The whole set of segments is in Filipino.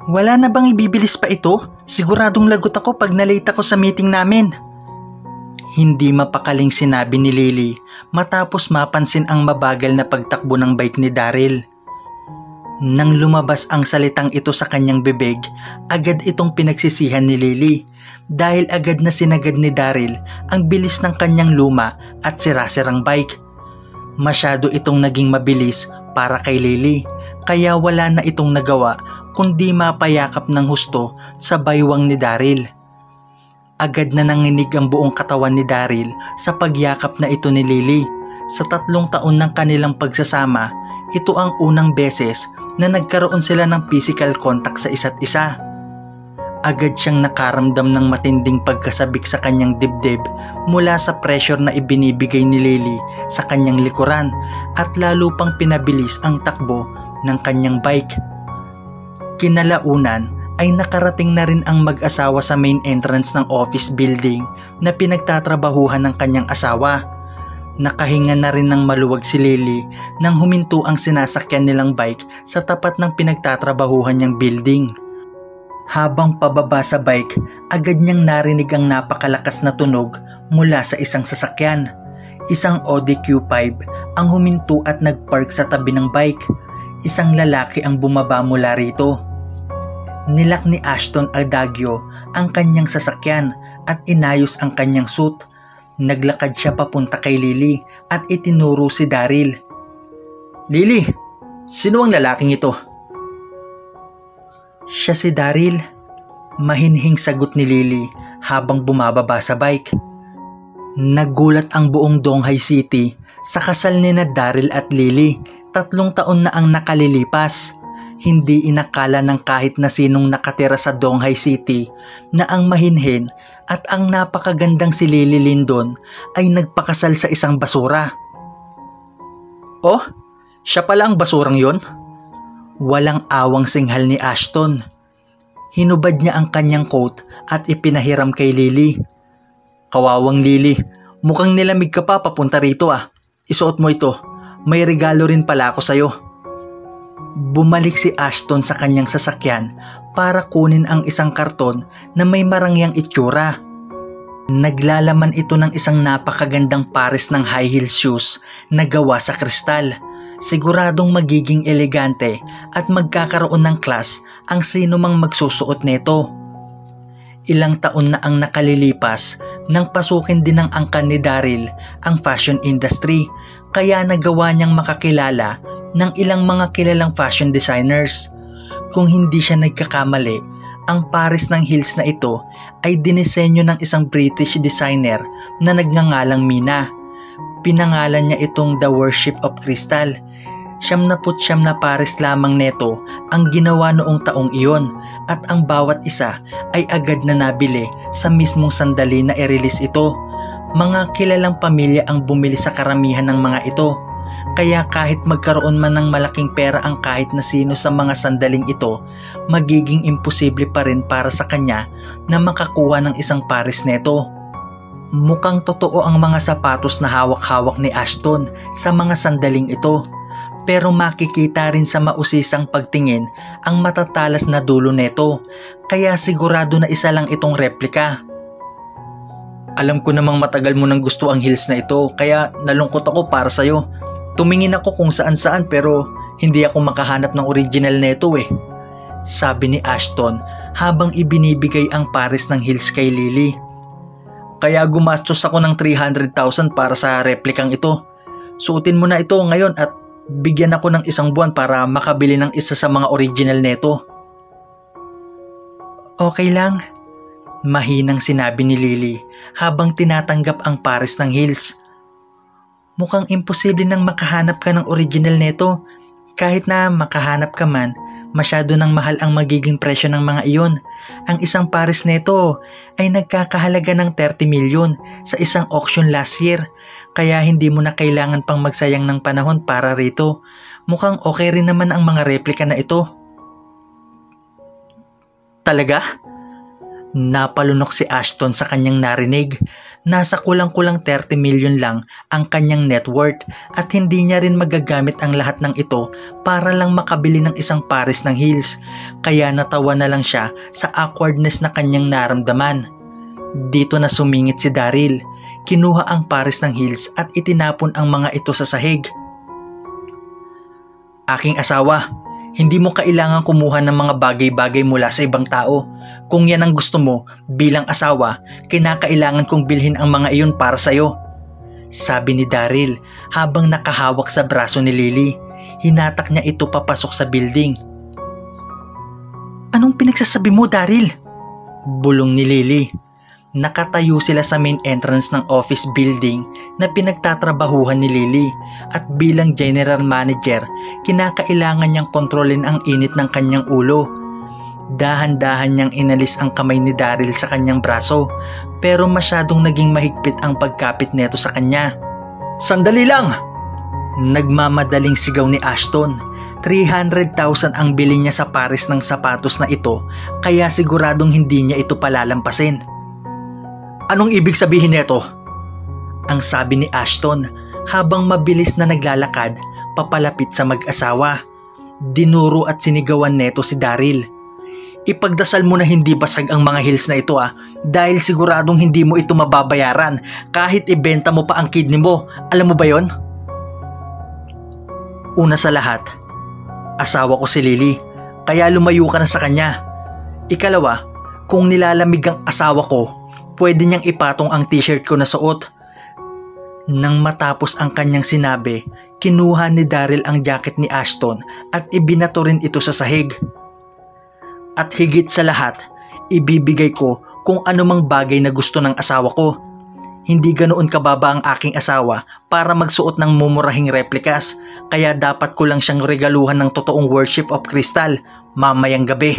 Wala na bang ibibilis pa ito? Siguradong lagot ako pag nalate ako sa meeting namin. Hindi mapakaling sinabi ni Lily matapos mapansin ang mabagal na pagtakbo ng bike ni Daryl. Nang lumabas ang salitang ito sa kanyang bibig, agad itong pinagsisihan ni Lily dahil agad na sinagad ni Daryl ang bilis ng kanyang luma at sirasirang bike. Masyado itong naging mabilis para kay Lily kaya wala na itong nagawa kundi mapayakap ng husto sa baywang ni Daryl. Agad na nanginig ang buong katawan ni Daryl sa pagyakap na ito ni Lily. Sa 3 taon ng kanilang pagsasama, ito ang unang beses na nagkaroon sila ng physical contact sa isa't isa. Agad siyang nakaramdam ng matinding pagkasabik sa kanyang dibdib mula sa pressure na ibinibigay ni Lily sa kanyang likuran at lalo pang pinabilis ang takbo ng kanyang bike. Kinalaunan ay nakarating na rin ang mag-asawa sa main entrance ng office building na pinagtatrabahuhan ng kanyang asawa. Nakahinga na rin ng maluwag si Lily nang huminto ang sinasakyan nilang bike sa tapat ng pinagtatrabahuhan niyang building. Habang pababa sa bike, agad niyang narinig ang napakalakas na tunog mula sa isang sasakyan. Isang Audi Q5 ang huminto at nagpark sa tabi ng bike. Isang lalaki ang bumaba mula rito. Nilak ni Ashton Adagio ang kanyang sasakyan at inayos ang kanyang suit. Naglakad siya papunta kay Lily at itinuro si Daryl. "Lily, sino ang lalaking ito?" "Siya si Daryl," mahinhing sagot ni Lily habang bumababa sa bike. Nagulat ang buong Donghai City sa kasal ni na Daryl at Lily. 3 taon na ang nakalilipas. Hindi inakala ng kahit na sinong nakatira sa Donghai City na ang mahinhin at ang napakagandang si Lily Lindon ay nagpakasal sa isang basura. "Oh, siya pala ang basurang yon?" Walang awang singhal ni Ashton. Hinubad niya ang kanyang coat at ipinahiram kay Lily. "Kawawang Lily, mukhang nilamig ka pa papunta rito ah. Isuot mo ito, may regalo rin pala ako sa'yo." Bumalik si Ashton sa kanyang sasakyan para kunin ang isang karton na may marangyang itsura. Naglalaman ito ng isang napakagandang pares ng high heel shoes na gawa sa kristal. Siguradong magiging elegante at magkakaroon ng class ang sino mang magsusuot nito. Ilang taon na ang nakalilipas nang pasukin din ng angkan ni Daryl ang fashion industry kaya nagawa niyang makakilala ng ilang mga kilalang fashion designers. Kung hindi siya nagkakamali, ang pares ng heels na ito ay dinisenyo ng isang British designer na nagngangalang Mina. Pinangalan niya itong The Worship of Crystal. 79 na pares lamang neto ang ginawa noong taong iyon at ang bawat isa ay agad na nabili sa mismong sandali na i-release ito. Mga kilalang pamilya ang bumili sa karamihan ng mga ito. Kaya kahit magkaroon man ng malaking pera ang kahit na sino sa mga sandaling ito, magiging imposible pa rin para sa kanya na makakuha ng isang pares neto. Mukhang totoo ang mga sapatos na hawak-hawak ni Ashton sa mga sandaling ito. Pero makikita rin sa mausisang pagtingin ang matatalas na dulo neto, kaya sigurado na isa lang itong replika. "Alam ko namang matagal mo nang gusto ang heels na ito, kaya nalungkot ako para sa'yo. Tumingin ako kung saan-saan pero hindi ako makahanap ng original neto eh," sabi ni Ashton habang ibinibigay ang pares ng heels kay Lily. "Kaya gumastos ako ng 300,000 para sa replikang ito. Suotin mo na ito ngayon at bigyan ako ng 1 buwan para makabili ng isa sa mga original neto." "Okay lang," mahinang sinabi ni Lily habang tinatanggap ang pares ng heels. "Mukhang imposible nang makahanap ka ng original neto. Kahit na makahanap ka man, masyado nang mahal ang magiging presyo ng mga iyon. Ang isang pares neto ay nagkakahalaga ng 30 milyon sa isang auction last year. Kaya hindi mo na kailangan pang magsayang ng panahon para rito. Mukhang okay rin naman ang mga replika na ito." "Talaga?" Napalunok si Ashton sa kanyang narinig. Nasa kulang-kulang 30 million lang ang kanyang net worth at hindi niya rin magagamit ang lahat ng ito para lang makabili ng isang pares ng heels. Kaya natawa na lang siya sa awkwardness na kanyang naramdaman. Dito na sumingit si Daryl. Kinuha ang pares ng heels at itinapon ang mga ito sa sahig. Aking asawa, hindi mo kailangan kumuha ng mga bagay-bagay mula sa ibang tao. Kung yan ang gusto mo, bilang asawa, kinakailangan kong bilhin ang mga iyon para sa'yo. Sabi ni Daryl habang nakahawak sa braso ni Lily. Hinatak niya ito papasok sa building. Anong pinagsasabi mo, Daryl? Bulong ni Lily. Nakatayo sila sa main entrance ng office building na pinagtatrabahuhan ni Lily at bilang general manager, kinakailangan niyang kontrolin ang init ng kanyang ulo. Dahan-dahan niyang inalis ang kamay ni Daryl sa kanyang braso pero masyadong naging mahigpit ang pagkapit neto sa kanya. Sandali lang! Nagmamadaling sigaw ni Ashton. 300,000 ang bili niya sa pares ng sapatos na ito kaya siguradong hindi niya ito palalampasin. Anong ibig sabihin nito? Ang sabi ni Ashton habang mabilis na naglalakad papalapit sa mag-asawa. Dinuro at sinigawan neto si Daryl. Ipagdasal mo na hindi basag ang mga heels na ito dahil siguradong hindi mo ito mababayaran kahit ibenta mo pa ang kidney mo. Alam mo ba yon? Una sa lahat, asawa ko si Lily kaya lumayo ka na sa kanya. Ikalawa, kung nilalamig ang asawa ko, pwede niyang ipatong ang t-shirt ko na suot. Nang matapos ang kanyang sinabi, kinuha ni Daryl ang jacket ni Ashton at ibinato rin ito sa sahig. At higit sa lahat, ibibigay ko kung anumang bagay na gusto ng asawa ko. Hindi ganoon kababa ang aking asawa para magsuot ng mumurahing replikas, kaya dapat ko lang siyang regaluhan ng totoong worship of crystal mamayang gabi.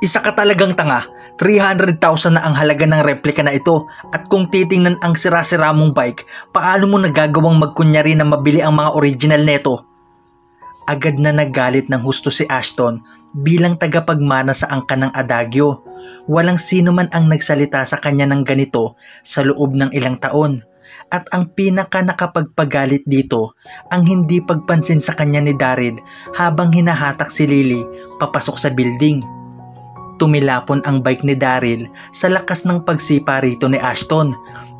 Isa ka talagang tanga. 300,000 na ang halaga ng replika na ito at kung titingnan ang sira-sira mong bike, paano mo nagagawang magkunyari na mabili ang mga original neto? Agad na nagalit ng husto si Ashton bilang tagapagmana sa angkan ng adagyo. Walang sino man ang nagsalita sa kanya ng ganito sa loob ng ilang taon. At ang pinaka nakapagpagalit dito, ang hindi pagpansin sa kanya ni Daryl habang hinahatak si Lily papasok sa building. Tumilapon ang bike ni Daryl sa lakas ng pagsipa rito ni Ashton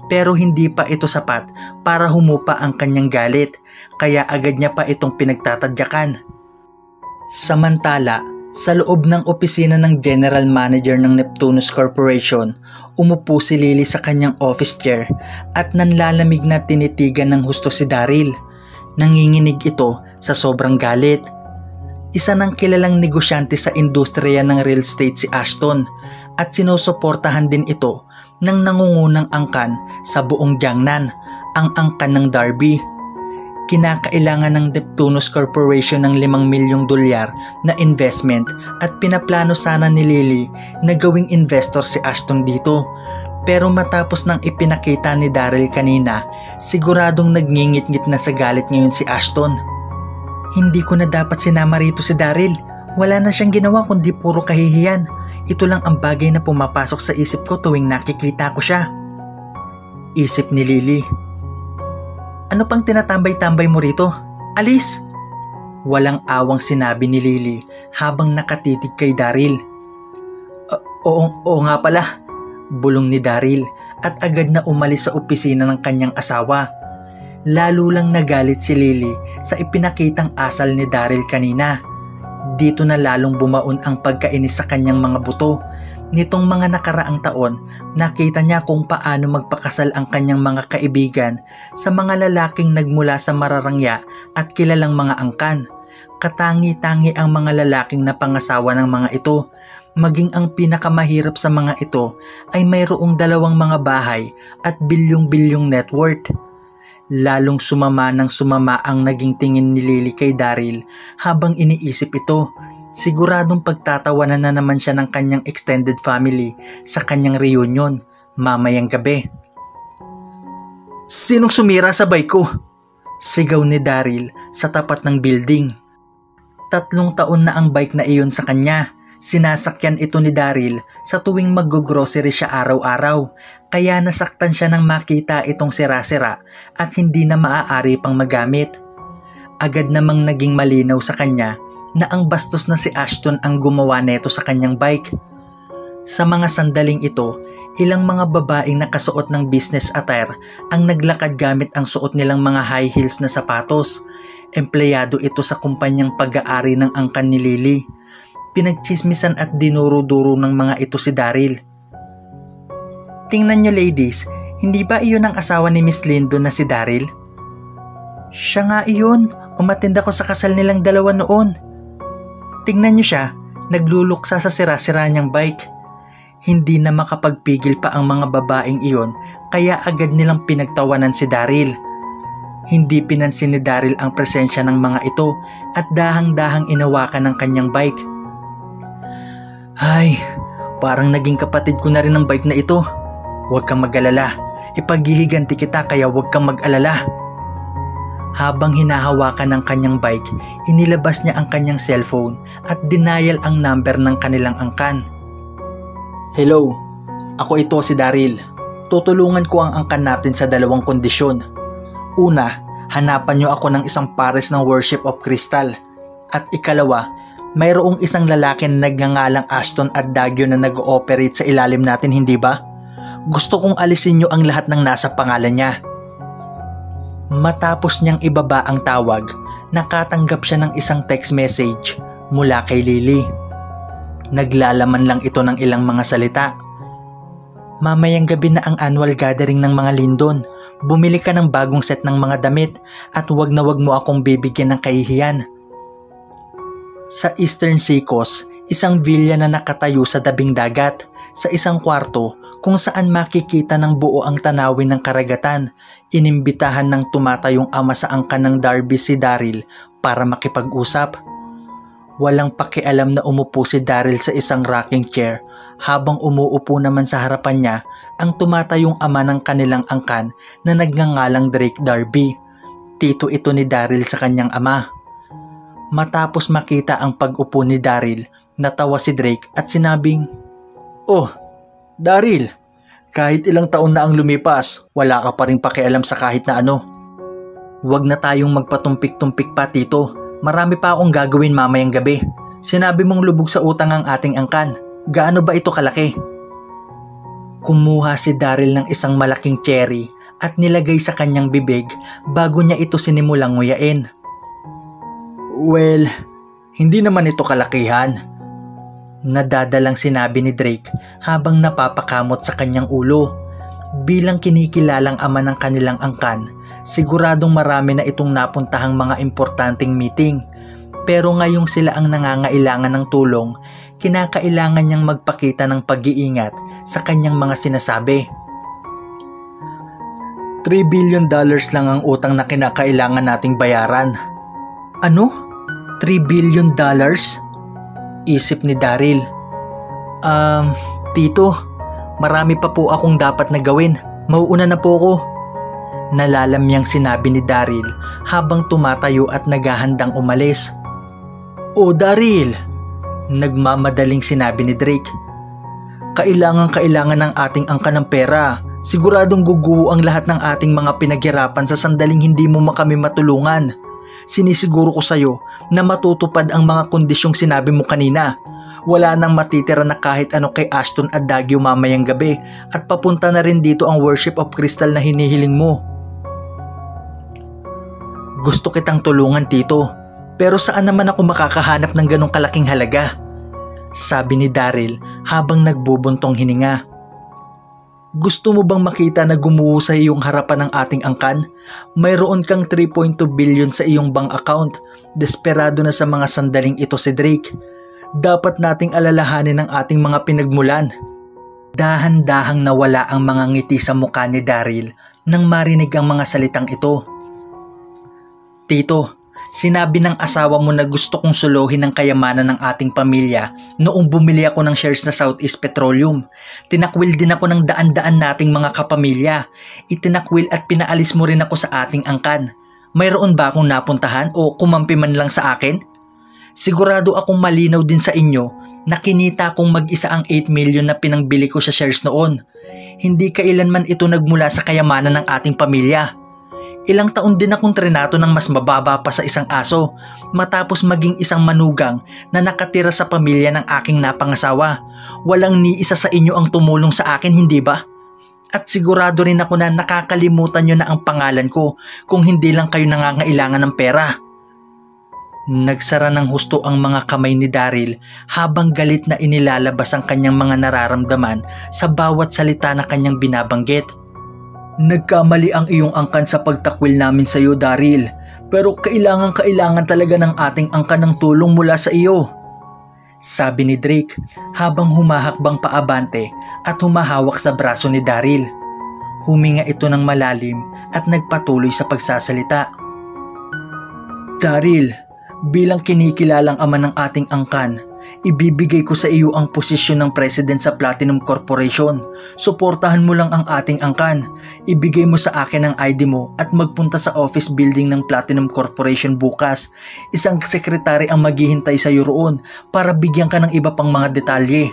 pero hindi pa ito sapat para humupa ang kanyang galit kaya agad niya pa itong pinagtatadyakan. Samantala, sa loob ng opisina ng General Manager ng Neptunus Corporation, umupo si Lily sa kanyang office chair at nanlalamig na tinitigan ng husto si Daryl. Nanginginig ito sa sobrang galit. Isa ng kilalang negosyante sa industriya ng real estate si Ashton at sinusuportahan din ito ng nangungunang angkan sa buong Jiangnan, ang angkan ng Darby. Kinakailangan ng Neptunus Corporation ng $5 milyong na investment at pinaplano sana ni Lily na gawing investor si Ashton dito. Pero matapos nang ipinakita ni Daryl kanina, siguradong nagngingit-ngit na sa galit ngayon si Ashton. Hindi ko na dapat sinama rito si Daryl. Wala na siyang ginawa kundi puro kahihiyan. Ito lang ang bagay na pumapasok sa isip ko tuwing nakikita ko siya. Isip ni Lily. Ano pang tinatambay-tambay mo rito? Alis! Walang awang sinabi ni Lily habang nakatitig kay Daryl. Oo nga pala, bulong ni Daryl at agad na umalis sa opisina ng kanyang asawa. Lalo lang nagalit si Lily sa ipinakitang asal ni Daryl kanina. Dito na lalong bumaon ang pagkainis sa kanyang mga buto. Nitong mga nakaraang taon, nakita niya kung paano magpakasal ang kanyang mga kaibigan sa mga lalaking nagmula sa mararangya at kilalang mga angkan. Katangi-tangi ang mga lalaking napangasawa ng mga ito. Maging ang pinakamahirap sa mga ito ay mayroong 2 mga bahay at bilyong-bilyong net worth. Lalong sumama ng sumama ang naging tingin ni Lily kay Daryl habang iniisip ito. Siguradong pagtatawanan na naman siya ng kanyang extended family sa kanyang reunion mamayang gabi. Sinong sumira sa bike ko? Sigaw ni Daryl sa tapat ng building. 3 taon na ang bike na iyon sa kanya. Sinasakyan ito ni Daryl sa tuwing mag-grocery siya araw-araw, kaya nasaktan siya nang makita itong sira-sira at hindi na maaari pang magamit. Agad namang naging malinaw sa kanya na ang bastos na si Ashton ang gumawa neto sa kanyang bike. Sa mga sandaling ito, ilang mga babaeng nakasuot ng business attire ang naglakad gamit ang suot nilang mga high heels na sapatos. Empleyado ito sa kumpanyang pag-aari ng angkan ni Lily. Pinagchismisan at dinuro-duro ng mga ito si Daryl. "Tingnan nyo ladies, hindi ba iyon ang asawa ni Miss Lindo na si Daryl?" "Siya nga iyon, umattend ako sa kasal nilang dalawa noon. Tingnan nyo siya, nagluluksa sa sira-sira niyang bike." Hindi na makapagpigil pa ang mga babaeng iyon kaya agad nilang pinagtawanan si Daryl. Hindi pinansin ni Daryl ang presensya ng mga ito at dahang-dahang inawakan ng kanyang bike. "Ay, parang naging kapatid ko na rin ang bike na ito. Huwag kang mag-alala, ipaghihiganti kita kaya huwag kang mag-alala." Habang hinahawakan ng kanyang bike, inilabas niya ang kanyang cellphone at denial ang number ng kanilang angkan. "Hello, ako ito si Daryl. Tutulungan ko ang angkan natin sa dalawang kondisyon. Una, hanapan niyo ako ng isang pares ng Worship of Crystal. At ikalawa, mayroong isang lalaki na nagngangalang Ashton Adagio na nag-ooperate sa ilalim natin, hindi ba? Gusto kong alisin niyo ang lahat ng nasa pangalan niya." Matapos niyang ibaba ang tawag, nakatanggap siya ng isang text message mula kay Lily. Naglalaman lang ito ng ilang mga salita. "Mamayang gabi na ang annual gathering ng mga Lindon. Bumili ka ng bagong set ng mga damit at wag na wag mo akong bibigyan ng kahihiyan." Sa Eastern Seacoast, isang villa na nakatayo sa tabing dagat, sa isang kwarto kung saan makikita ng buo ang tanawin ng karagatan, inimbitahan ng tumatayong ama sa angkan ng Darby si Daryl para makipag-usap. Walang pakialam na umupo si Daryl sa isang rocking chair habang umuupo naman sa harapan niya ang tumatayong ama ng kanilang angkan na nagngangalang Drake Darby. Tito ito ni Daryl sa kanyang ama. Matapos makita ang pag-upo ni Daryl, natawa si Drake at sinabing, "Oh, Daryl, kahit ilang taon na ang lumipas, wala ka pa rin pakialam sa kahit na ano. Huwag na tayong magpatumpik-tumpik pa, Tito. Marami pa akong gagawin mamayang gabi. Sinabi mong lubog sa utang ang ating angkan. Gaano ba ito kalaki?" Kumuha si Daryl ng isang malaking cherry at nilagay sa kanyang bibig bago niya ito sinimulang nguyain. "Well, hindi naman ito kalakihan." Nadadalang sinabi ni Drake habang napapakamot sa kanyang ulo. Bilang kinikilalang ama ng kanilang angkan, siguradong marami na itong napuntahang mga importanteng meeting. Pero ngayong sila ang nangangailangan ng tulong, kinakailangan niyang magpakita ng pag-iingat sa kanyang mga sinasabi. $3 billion lang ang utang na kinakailangan nating bayaran." "Ano? $3 billion? Isip ni Daryl. Tito, marami pa po akong dapat na gawin. Mauuna na po ako." Nalalamyang sinabi ni Daryl habang tumatayo at naghahandang umalis. "Oh Daryl," nagmamadaling sinabi ni Drake. Kailangan ng ating angkan ng pera. Siguradong guguho ang lahat ng ating mga pinaghirapan sa sandaling hindi mo kami matulungan. Sinisiguro ko sa'yo na matutupad ang mga kondisyong sinabi mo kanina. Wala nang matitira na kahit ano kay Ashton Adagio mamayang gabi at papunta na rin dito ang Worship of Crystal na hinihiling mo." "Gusto kitang tulungan, Tito. Pero saan naman ako makakahanap ng ganong kalaking halaga?" sabi ni Daryl habang nagbubuntong hininga. "Gusto mo bang makita na gumuho sa iyong harapan ng ating angkan? Mayroon kang 3.2 billion sa iyong bank account. Desperado na sa mga sandaling ito si Drake. Dapat nating alalahanin ang ating mga pinagmulan." Dahan-dahang nawala ang mga ngiti sa mukha ni Daryl nang marinig ang mga salitang ito. "Tito, sinabi ng asawa mo na gusto kong suluhin ang kayamanan ng ating pamilya noong bumili ako ng shares na Southeast Petroleum. Tinakwil din ako ng daan-daan nating mga kapamilya. Itinakwil at pinaalis mo rin ako sa ating angkan. Mayroon ba akong napuntahan o kumampi man lang sa akin? Sigurado akong malinaw din sa inyo Nakinita kong mag-isa ang 8 million na pinangbili ko sa shares noon. Hindi kailanman ito nagmula sa kayamanan ng ating pamilya. Ilang taon din akong trinato ng mas mababa pa sa isang aso matapos maging isang manugang na nakatira sa pamilya ng aking napangasawa. Walang ni isa sa inyo ang tumulong sa akin, hindi ba? At sigurado rin ako na nakakalimutan nyo na ang pangalan ko kung hindi lang kayo nangangailangan ng pera. Nagsara ng husto ang mga kamay ni Daryl habang galit na inilalabas ang kanyang mga nararamdaman sa bawat salita na kanyang binabanggit. Nagkamali ang iyong angkan sa pagtakwil namin sa iyo, Daryl. Pero kailangan talaga ng ating angkan ng tulong mula sa iyo. Sabi ni Drake habang humahakbang paabante at humahawak sa braso ni Daryl. Huminga ito ng malalim at nagpatuloy sa pagsasalita. Daryl, bilang kinikilalang ama ng ating angkan, ibibigay ko sa iyo ang posisyon ng president sa Platinum Corporation. Suportahan mo lang ang ating angkan. Ibigay mo sa akin ang ID mo at magpunta sa office building ng Platinum Corporation bukas. Isang sekretary ang maghihintay sa iyo roon para bigyan ka ng iba pang mga detalye.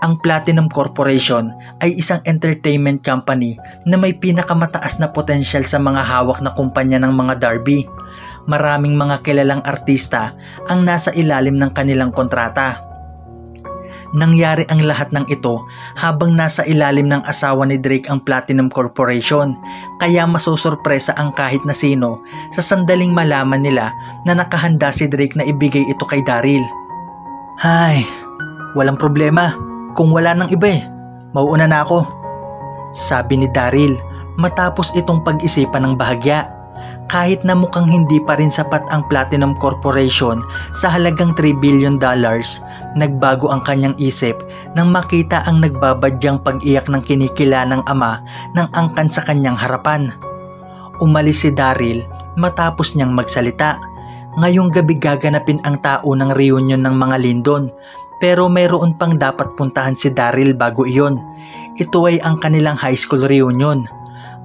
Ang Platinum Corporation ay isang entertainment company na may pinakamataas na potensyal sa mga hawak na kumpanya ng mga Darby. Maraming mga kilalang artista ang nasa ilalim ng kanilang kontrata. Nangyari ang lahat ng ito habang nasa ilalim ng asawa ni Drake ang Platinum Corporation, kaya masusurpresa ang kahit na sino sa sandaling malaman nila na nakahanda si Drake na ibigay ito kay Daryl. Hay, walang problema. Kung wala nang iba mauuna na ako, sabi ni Daryl matapos itong pag-isipan ng bahagya. Kahit na mukhang hindi pa rin sapat ang Platinum Corporation sa halagang $3 billion, nagbago ang kanyang isip nang makita ang nagbabadyang pag-iyak ng kinikilalang ama ng angkan sa kanyang harapan. Umalis si Daryl matapos niyang magsalita. Ngayong gabi gaganapin ang taunang reunion ng mga Lindon, pero mayroon pang dapat puntahan si Daryl bago iyon. Ito ay ang kanilang high school reunion.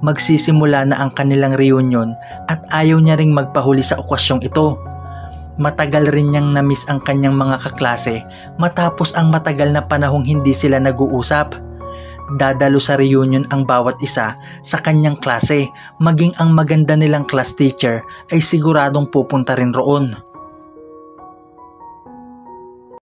Magsisimula na ang kanilang reunion at ayaw niya ring magpahuli sa okasyong ito. Matagal rin niyang namiss ang kanyang mga kaklase matapos ang matagal na panahong hindi sila nag-uusap. Dadalo sa reunion ang bawat isa sa kanyang klase, maging ang maganda nilang class teacher ay siguradong pupunta rin roon.